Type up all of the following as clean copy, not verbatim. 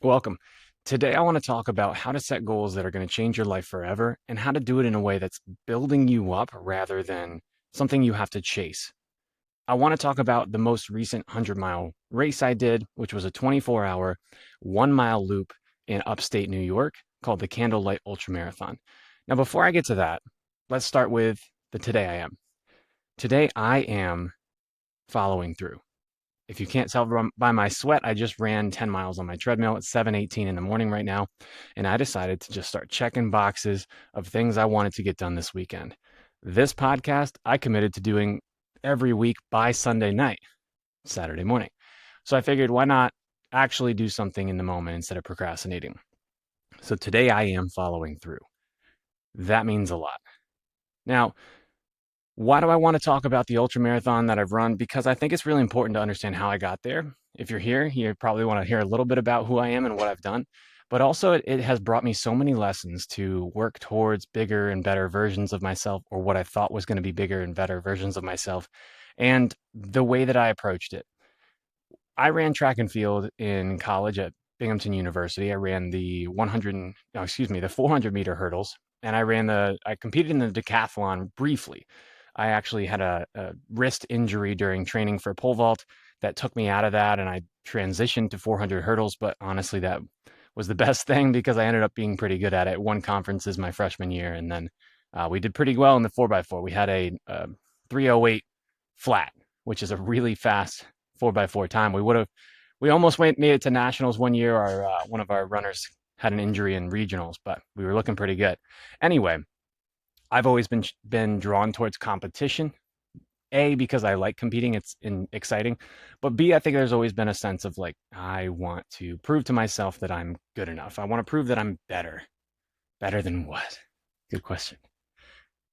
Welcome. Today, I want to talk about how to set goals that are going to change your life forever and how to do it in a way that's building you up rather than something you have to chase. I want to talk about the most recent 100-mile race I did, which was a 24-hour, 1-mile loop in upstate New York called the Candlelight Ultra Marathon. Now, before I get to that, let's start with the today I am. Today, I am following through. If you can't tell by my sweat, I just ran 10 miles on my treadmill at 7:18 in the morning right now, and I decided to just start checking boxes of things I wanted to get done this weekend. This podcast, I committed to doing every week by Sunday night, Saturday morning. So I figured, why not actually do something in the moment instead of procrastinating? So today I am following through. That means a lot. Now, why do I want to talk about the ultra marathon that I've run? Because I think it's really important to understand how I got there. If you're here, you probably want to hear a little bit about who I am and what I've done. But also, it has brought me so many lessons to work towards bigger and better versions of myself, or what I thought was going to be bigger and better versions of myself, and the way that I approached it. I ran track and field in college at Binghamton University. I ran the 100, no, excuse me, the 400-meter hurdles, and I competed in the decathlon briefly. I actually had a wrist injury during training for pole vault that took me out of that, and I transitioned to 400 hurdles. But honestly, that was the best thing because I ended up being pretty good at it. Won conferences my freshman year, and then we did pretty well in the 4x4. We had a 308 flat, which is a really fast 4x4 time. We almost made it to nationals one year. Our one of our runners had an injury in regionals, but we were looking pretty good. Anyway, I've always been drawn towards competition. A, because I like competing, exciting, but B, I think there's always been a sense of like I want to prove to myself that I'm good enough. I want to prove that I'm better. Better than what? Good question.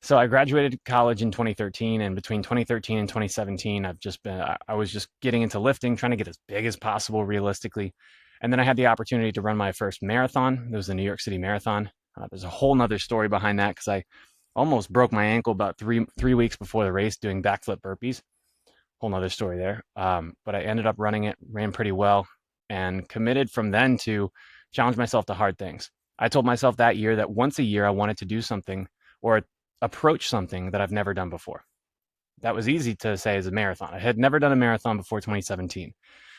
So I graduated college in 2013, and between 2013 and 2017, I was just getting into lifting, trying to get as big as possible realistically. And then I had the opportunity to run my first marathon. It was the New York City Marathon. There's a whole nother story behind that because I almost broke my ankle about three weeks before the race doing backflip burpees. Whole nother story there. But I ended up running it, ran pretty well, and committed from then to challenge myself to hard things. I told myself that year that once a year I wanted to do something or approach something that I've never done before. That was easy to say as a marathon. I had never done a marathon before 2017.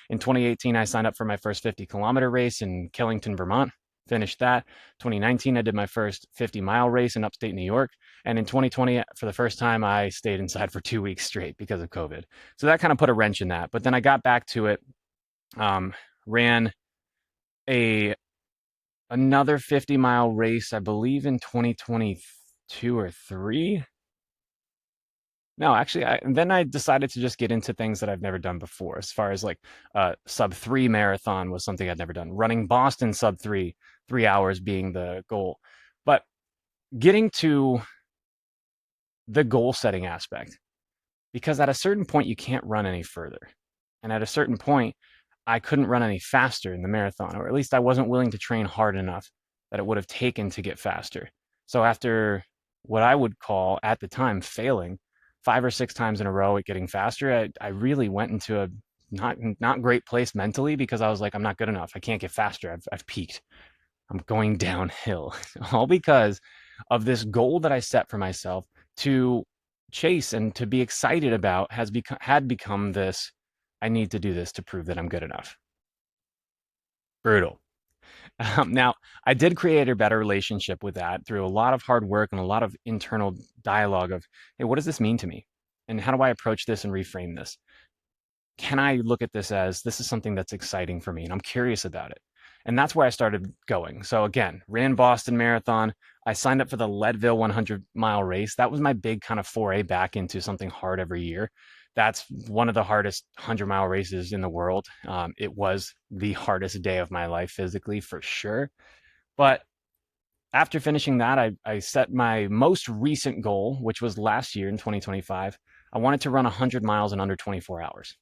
In 2018, I signed up for my first 50-kilometer race in Killington, Vermont. Finished that. 2019, I did my first 50-mile race in upstate New York. And in 2020, for the first time, I stayed inside for 2 weeks straight because of COVID. So that kind of put a wrench in that. But then I got back to it, ran a another 50-mile race, I believe in 2022 or three. No, actually, and then I decided to just get into things that I've never done before, as far as like sub 3 marathon was something I'd never done. Running Boston sub 3, 3 hours being the goal. But getting to the goal setting aspect, because at a certain point, you can't run any further. And at a certain point, I couldn't run any faster in the marathon, or at least I wasn't willing to train hard enough that it would have taken to get faster. So after what I would call at the time failing 5 or 6 times in a row at getting faster, I really went into a not great place mentally because I was like, I'm not good enough. I can't get faster. I've peaked. I'm going downhill, all because of this goal that I set for myself to chase and to be excited about had become this. I need to do this to prove that I'm good enough. Brutal. Now, I did create a better relationship with that through a lot of hard work and a lot of internal dialogue of, hey, what does this mean to me? And how do I approach this and reframe this? Can I look at this as this is something that's exciting for me and I'm curious about it? And that's where I started going. So again, ran Boston Marathon. I signed up for the Leadville 100-mile race. That was my big kind of foray back into something hard every year. That's one of the hardest 100-mile races in the world. It was the hardest day of my life physically for sure. But after finishing that, I set my most recent goal, which was last year in 2025. I wanted to run 100 miles in under 24 hours.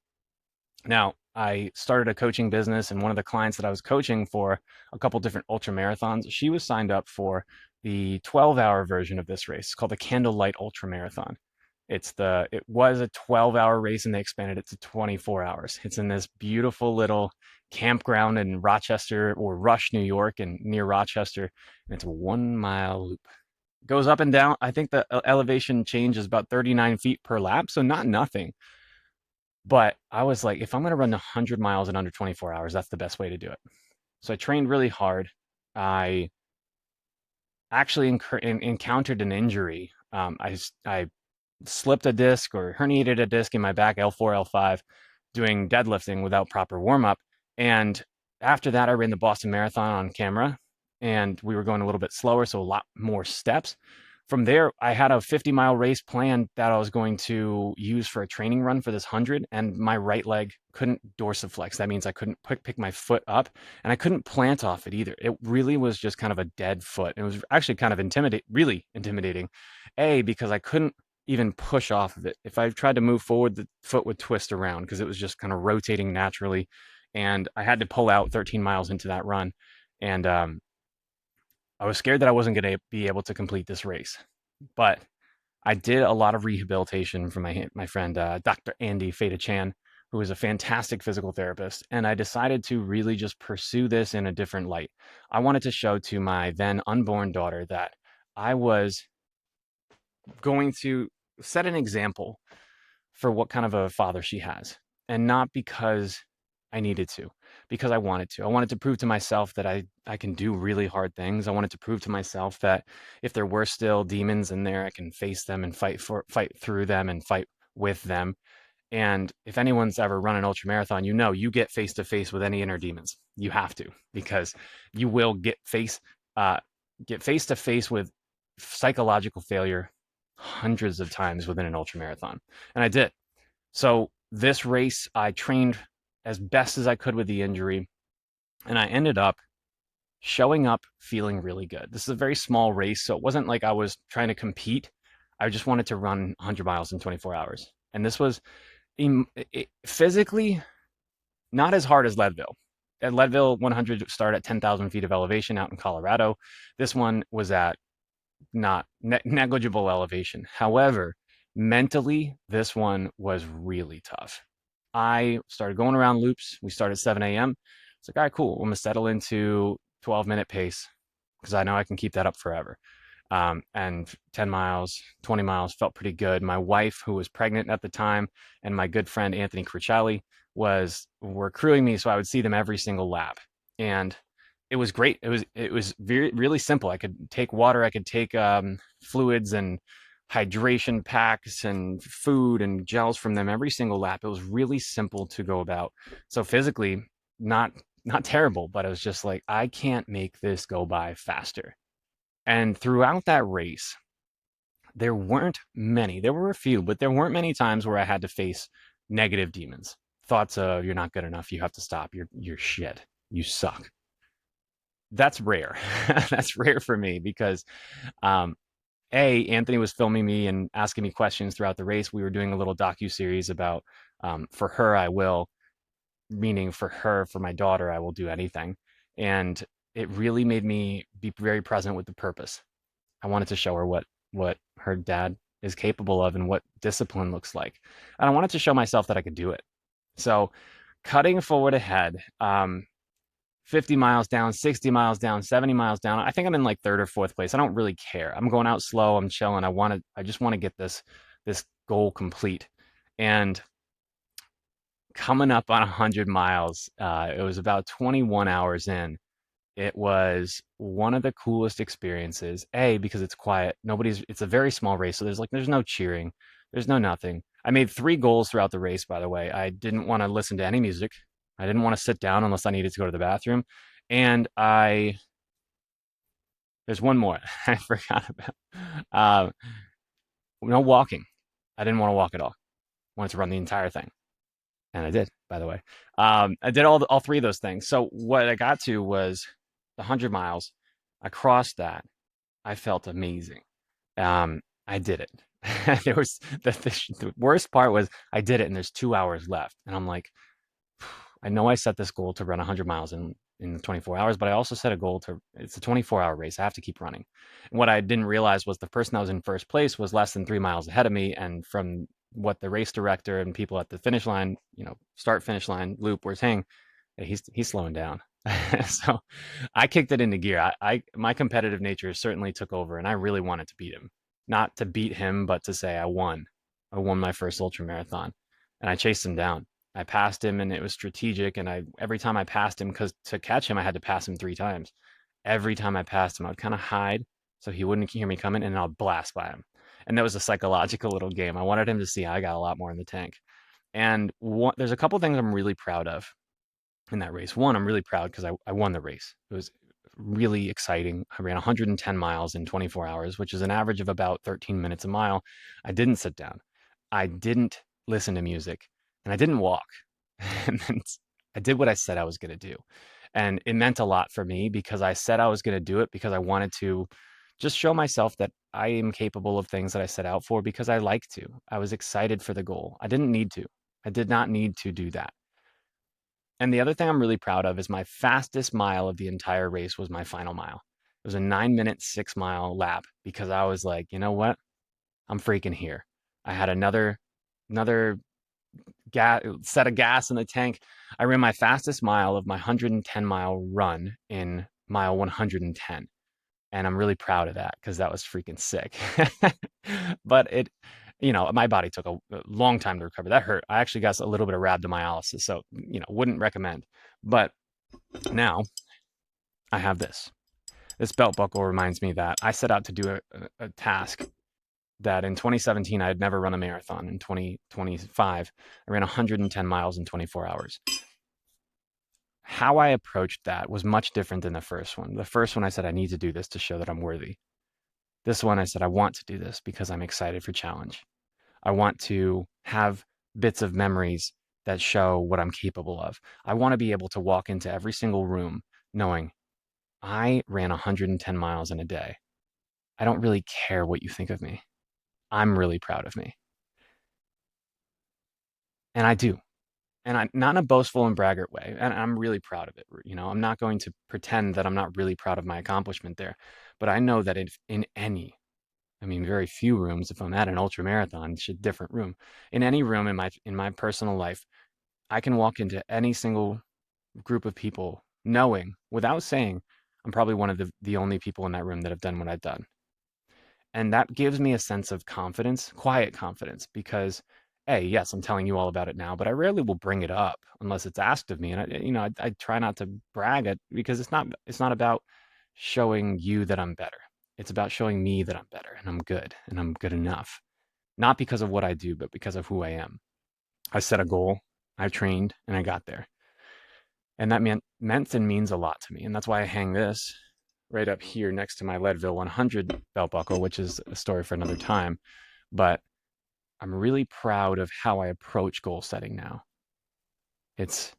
Now, I started a coaching business, and one of the clients that I was coaching for a couple different ultra marathons, she was signed up for the 12-hour version of this race. It's called the Candlelight Ultra Marathon. It was a 12-hour race and they expanded it to 24 hours. It's in this beautiful little campground in Rochester or Rush, New York, and near Rochester, and it's a 1 mile loop. Goes up and down. I think the elevation change is about 39 feet per lap, so not nothing. But I was like, if I'm going to run 100 miles in under 24 hours, that's the best way to do it. So I trained really hard. I actually encountered an injury. I slipped a disc or herniated a disc in my back, L4, L5, doing deadlifting without proper warm up. And after that, I ran the Boston Marathon on camera, and we were going a little bit slower, so a lot more steps. From there, I had a 50-mile race planned that I was going to use for a training run for this 100, and my right leg couldn't dorsiflex. That means I couldn't pick my foot up, and I couldn't plant off it either. It really was just kind of a dead foot. It was actually kind of really intimidating. A, because I couldn't even push off of it. If I tried to move forward, the foot would twist around because it was just kind of rotating naturally. And I had to pull out 13 miles into that run. And I was scared that I wasn't going to be able to complete this race. But I did a lot of rehabilitation from my friend, Dr. Andy Feta Chan, who is a fantastic physical therapist. And I decided to really just pursue this in a different light. I wanted to show to my then unborn daughter that I was going to set an example for what kind of a father she has, and not because I needed to, because I wanted to. I wanted to prove to myself that I can do really hard things. I wanted to prove to myself that if there were still demons in there, I can face them and fight through them and fight with them. And if anyone's ever run an ultra marathon, you know you get face to face with any inner demons. You have to, because you will uh, get face to face with psychological failure hundreds of times within an ultra marathon. And I did. So this race, I trained as best as I could with the injury, and I ended up showing up feeling really good. This is a very small race, so it wasn't like I was trying to compete. I just wanted to run 100 miles in 24 hours. And this was physically not as hard as Leadville. At Leadville, 100 start at 10,000 feet of elevation out in Colorado. This one was at not negligible elevation. However, mentally, this one was really tough. I started going around loops. We started at 7 a.m. It's like, all right, cool. I'm gonna settle into 12-minute pace because I know I can keep that up forever. And 10 miles, 20 miles felt pretty good. My wife, who was pregnant at the time, and my good friend Anthony Cruciali were crewing me, so I would see them every single lap. And it was great. It was very really simple. I could take water, I could take fluids and hydration packs and food and gels from them every single lap. It was really simple to go about. So physically, not terrible, but it was just like, I can't make this go by faster. And throughout that race, there weren't many. There were a few, but there weren't many times where I had to face negative demons. Thoughts of, you're not good enough, you have to stop, you're shit, you suck. That's rare. That's rare for me because um, Anthony was filming me and asking me questions throughout the race. We were doing a little docu-series about For Her I Will, meaning for her, for my daughter, I will do anything. And it really made me be very present with the purpose. I wanted to show her what her dad is capable of and what discipline looks like. And I wanted to show myself that I could do it. So cutting forward ahead, 50 miles down, 60 miles down, 70 miles down. I think I'm in like third or fourth place. I don't really care. I'm going out slow. I'm chilling. I just want to get this goal complete. And coming up on 100 miles, it was about 21 hours in. It was one of the coolest experiences. Because it's quiet. It's a very small race. So there's no cheering. There's no nothing. I made 3 goals throughout the race, by the way. I didn't want to listen to any music. I didn't want to sit down unless I needed to go to the bathroom. And there's one more I forgot about. Uh, no walking. I didn't want to walk at all. I wanted to run the entire thing. And I did, by the way. I did all 3 of those things. So what I got to was the 100 miles. I crossed that. I felt amazing. I did it. There was the worst part was I did it, and there's 2 hours left, and I'm like, I know I set this goal to run 100 miles in 24 hours, but I also set a goal it's a 24-hour race. I have to keep running. And what I didn't realize was the person that was in first place was less than 3 miles ahead of me, and from what the race director and people at the finish line, start finish line loop were saying, He's slowing down. So I kicked it into gear. I my competitive nature certainly took over, and I really wanted to beat him. Not to beat him, but to say I won. I won my first ultra marathon, and I chased him down. I passed him, and it was strategic. And I every time I passed him, because to catch him, I had to pass him 3 times. Every time I passed him, I would kind of hide so he wouldn't hear me coming, and I'll blast by him. And that was a psychological little game. I wanted him to see I got a lot more in the tank. And there's a couple things I'm really proud of in that race. One, I'm really proud because I won the race. It was really exciting. I ran 110 miles in 24 hours, which is an average of about 13 minutes a mile. I didn't sit down. I didn't listen to music, and I didn't walk. And then I did what I said I was going to do. And it meant a lot for me because I said I was going to do it because I wanted to just show myself that I am capable of things that I set out for because I like to. I was excited for the goal. I didn't need to. I did not need to do that. And the other thing I'm really proud of is my fastest mile of the entire race was my final mile. It was a 9 minute 6 mile lap because I was like, you know what? I'm freaking here. I had another set of gas in the tank. I ran my fastest mile of my 110-mile run in mile 110. And I'm really proud of that because that was freaking sick. But my body took a long time to recover. That hurt. I actually got a little bit of rhabdomyolysis, so wouldn't recommend. But now I have this. This belt buckle reminds me that I set out to do a task that in 2017 I had never run a marathon. In 2025, I ran 110 miles in 24 hours. How I approached that was much different than the first one. The first one I said I need to do this to show that I'm worthy. This one I said I want to do this because I'm excited for challenge. I want to have bits of memories that show what I'm capable of. I want to be able to walk into every single room knowing I ran 110 miles in a day. I don't really care what you think of me. I'm really proud of me. And I do. And I'm not in a boastful and braggart way. And I'm really proud of it. I'm not going to pretend that I'm not really proud of my accomplishment there. But I know that if in any, I mean, very few rooms, if I'm at an ultra marathon, it's a different room. In any room in my personal life, I can walk into any single group of people knowing, without saying, I'm probably one of the only people in that room that have done what I've done. And that gives me a sense of confidence, quiet confidence, because hey, yes, I'm telling you all about it now, but I rarely will bring it up unless it's asked of me. And I try not to brag it because it's not about showing you that I'm better. It's about showing me that I'm better and I'm good enough. Not because of what I do, but because of who I am. I set a goal, I trained, and I got there. And that meant and means a lot to me. And that's why I hang this right up here next to my Leadville 100 belt buckle, which is a story for another time. But I'm really proud of how I approach goal setting now. It's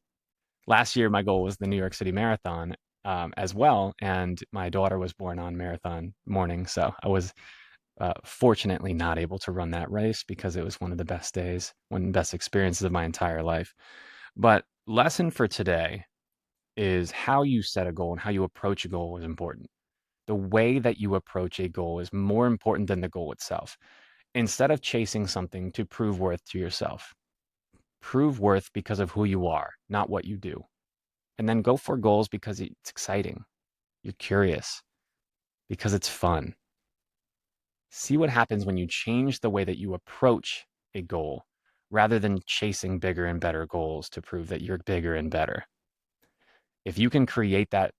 last year, my goal was the New York City Marathon as well. And my daughter was born on marathon morning. So I was fortunately not able to run that race because it was one of the best days, one of the best experiences of my entire life. But lesson for today is how you set a goal and how you approach a goal is important. The way that you approach a goal is more important than the goal itself. Instead of chasing something to prove worth to yourself, prove worth because of who you are, not what you do. And then go for goals because it's exciting. You're curious, because it's fun. See what happens when you change the way that you approach a goal rather than chasing bigger and better goals to prove that you're bigger and better. If you can create that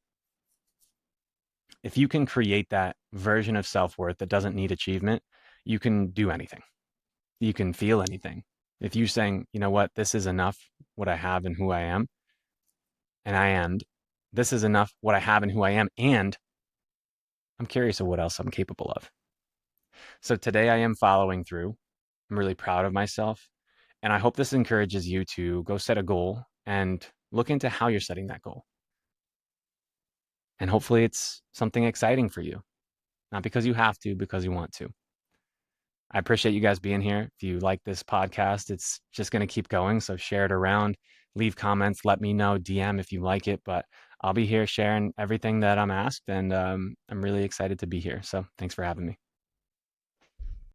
version of self-worth that doesn't need achievement, you can do anything. You can feel anything. If you're saying, you know what, this is enough, what I have and who I am, and this is enough, what I have and who I am, and I'm curious of what else I'm capable of. So today I am following through. I'm really proud of myself. And I hope this encourages you to go set a goal and look into how you're setting that goal. And hopefully it's something exciting for you, not because you have to, because you want to. I appreciate you guys being here. If you like this podcast, it's just going to keep going. So share it around, leave comments, let me know, DM if you like it. But I'll be here sharing everything that I'm asked. And I'm really excited to be here. So thanks for having me.